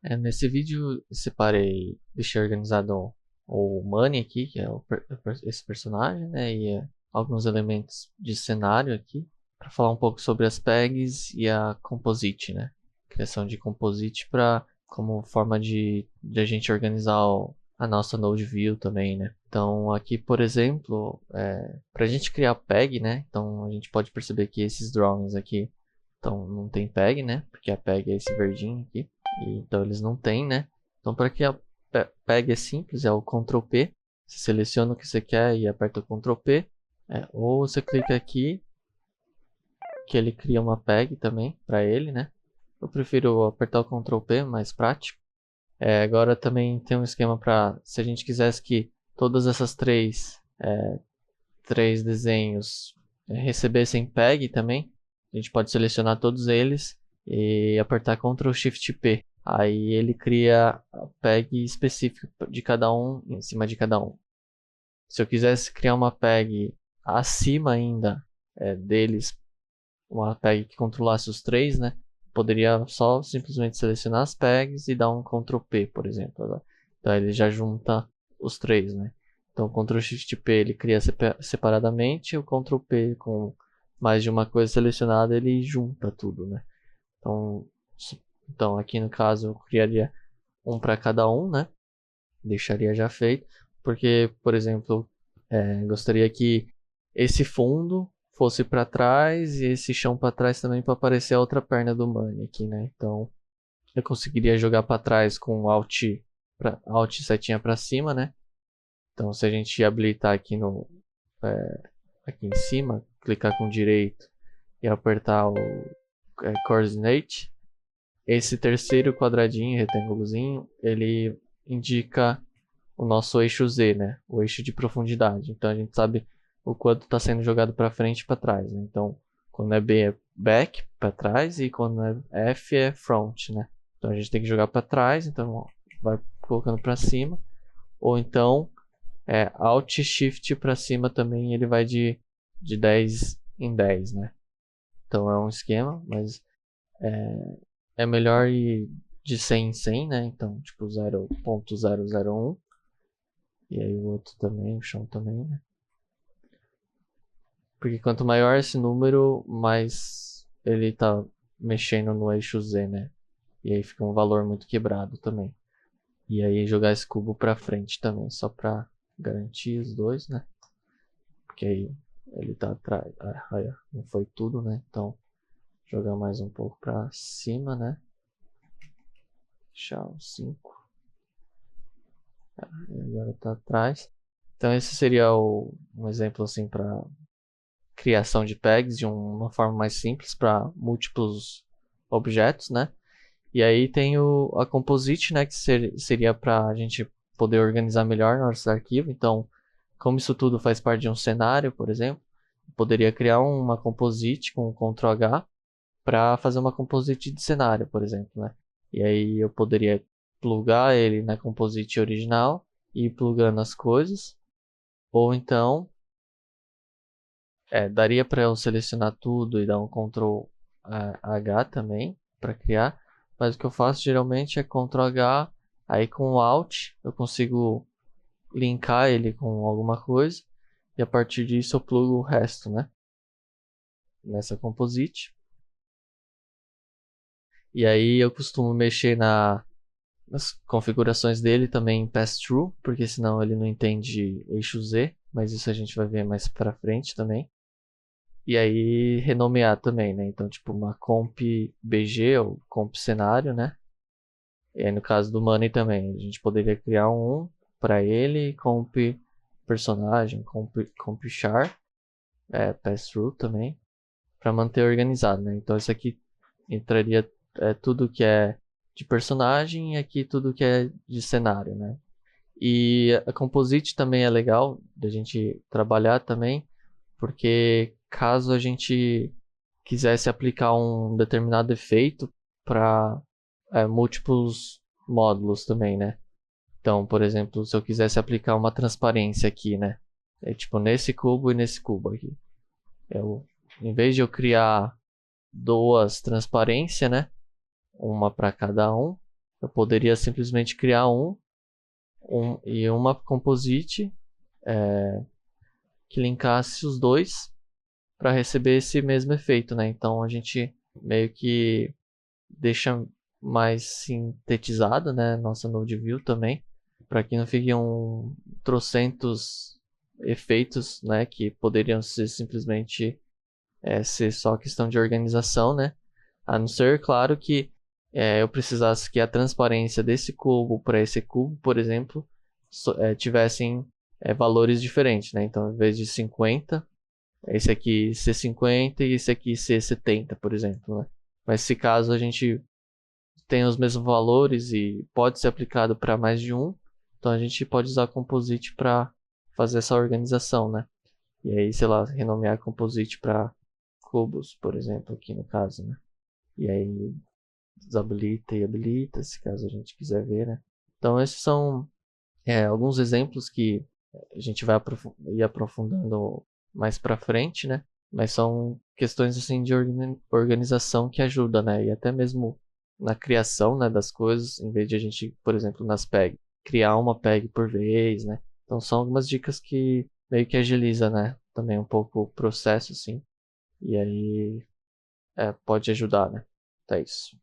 Nesse vídeo eu separei, deixei organizado o Money aqui, que é esse personagem, né? E alguns elementos de cenário aqui, para falar um pouco sobre as pegs e a composite, né? Criação de composite para como forma de a gente organizar a nossa node view também, né? Então aqui, por exemplo, para a gente criar peg, né? Então a gente pode perceber que esses drawings aqui não tem peg, né? Porque a peg é esse verdinho aqui. Então eles não têm, né? Então para que a peg é simples, é o Ctrl P. Você seleciona o que você quer e aperta o Ctrl P. Ou você clica aqui, que ele cria uma peg também para ele, né? Eu prefiro apertar o Ctrl P, mais prático. Agora também tem um esquema para, se a gente quisesse que todas essas três desenhos recebessem peg também, a gente pode selecionar todos eles e apertar Ctrl Shift P. Aí ele cria a peg específica de cada um em cima de cada um. Se eu quisesse criar uma peg acima ainda deles, uma peg que controlasse os três, né? Poderia só simplesmente selecionar as pegs e dar um Ctrl P, por exemplo. Então ele já junta os três, né? Então o Ctrl Shift P ele cria separadamente, o Ctrl P com mais de uma coisa selecionada ele junta tudo, né? Então, então aqui no caso eu criaria um para cada um, né? Deixaria já feito, porque, por exemplo, gostaria que esse fundo fosse para trás e esse chão para trás também para aparecer a outra perna do Money aqui, né? Então eu conseguiria jogar para trás com Alt, Alt setinha para cima, né? Então se a gente habilitar aqui aqui em cima, clicar com direito e apertar o Coordinate, esse terceiro quadradinho, retângulozinho, ele indica o nosso eixo Z, né? O eixo de profundidade. Então a gente sabe o quanto está sendo jogado para frente e para trás, né? Então quando é B é back, para trás, e quando é F é front, né? Então a gente tem que jogar para trás, então ó, vai colocando para cima, ou então Alt Shift para cima também, ele vai de 10 em 10, né? Então é um esquema, mas é melhor ir de 100 em 100, né? Então, tipo 0.001. E aí o outro também, o chão também, né? Porque quanto maior esse número, mais ele tá mexendo no eixo Z, né? E aí fica um valor muito quebrado também. E aí jogar esse cubo pra frente também, só pra garantir os dois, né? Porque aí ele tá atrás. Não foi tudo, né? Então, jogar mais um pouco pra cima, né? Deixar o 5. E agora tá atrás. Então esse seria um exemplo assim para criação de pegs de uma forma mais simples para múltiplos objetos, né? E aí tem a composite, né, que seria para a gente poder organizar melhor nossos arquivos. Então, como isso tudo faz parte de um cenário, por exemplo, eu poderia criar uma composite com Ctrl H para fazer uma composite de cenário, por exemplo, né? E aí eu poderia plugar ele na composite original e ir plugando as coisas, ou então daria para eu selecionar tudo e dar um Ctrl H também para criar, mas o que eu faço geralmente é Ctrl H, aí com o Alt eu consigo linkar ele com alguma coisa e a partir disso eu plugo o resto, né? Nessa composite. E aí eu costumo mexer nas configurações dele também em pass-through, porque senão ele não entende eixo Z, mas isso a gente vai ver mais para frente também. E aí renomear também, né? Então, tipo, uma comp BG ou comp cenário, né? E aí no caso do Money também, a gente poderia criar um para ele, comp personagem, comp char, pass-through também, para manter organizado, né? Então isso aqui entraria tudo que é de personagem e aqui tudo que é de cenário, né? E a composite também é legal da gente trabalhar também, porque caso a gente quisesse aplicar um determinado efeito para múltiplos módulos também, né? Então, por exemplo, se eu quisesse aplicar uma transparência aqui, né? Tipo nesse cubo e nesse cubo aqui. Em vez de eu criar duas transparências, né? Uma para cada um, Eu poderia simplesmente criar e uma composite que linkasse os dois para receber esse mesmo efeito, né? Então a gente meio que deixa mais sintetizado, né? Nossa node view também, para que não fiquem trocentos efeitos, né? Que poderiam ser simplesmente ser só questão de organização, né? A não ser, claro, que eu precisasse que a transparência desse cubo para esse cubo, por exemplo, tivessem valores diferentes, né? Então, em vez de 50, esse aqui ser 50 e esse aqui ser 70, por exemplo, né? Mas se caso a gente tenha os mesmos valores e pode ser aplicado para mais de um, então a gente pode usar Composite para fazer essa organização, né? E aí, sei lá, renomear Composite para cubos, por exemplo, aqui no caso, né? E aí desabilita e habilita, se caso a gente quiser ver, né? Então esses são alguns exemplos que a gente vai ir aprofundando mais para frente, né? Mas são questões assim de organização que ajuda, né? E até mesmo na criação, né, das coisas, em vez de a gente, por exemplo, nas PEG, criar uma PEG por vez, né? Então são algumas dicas que meio que agiliza, né? Também um pouco o processo, assim. E aí pode ajudar, né? Então é isso.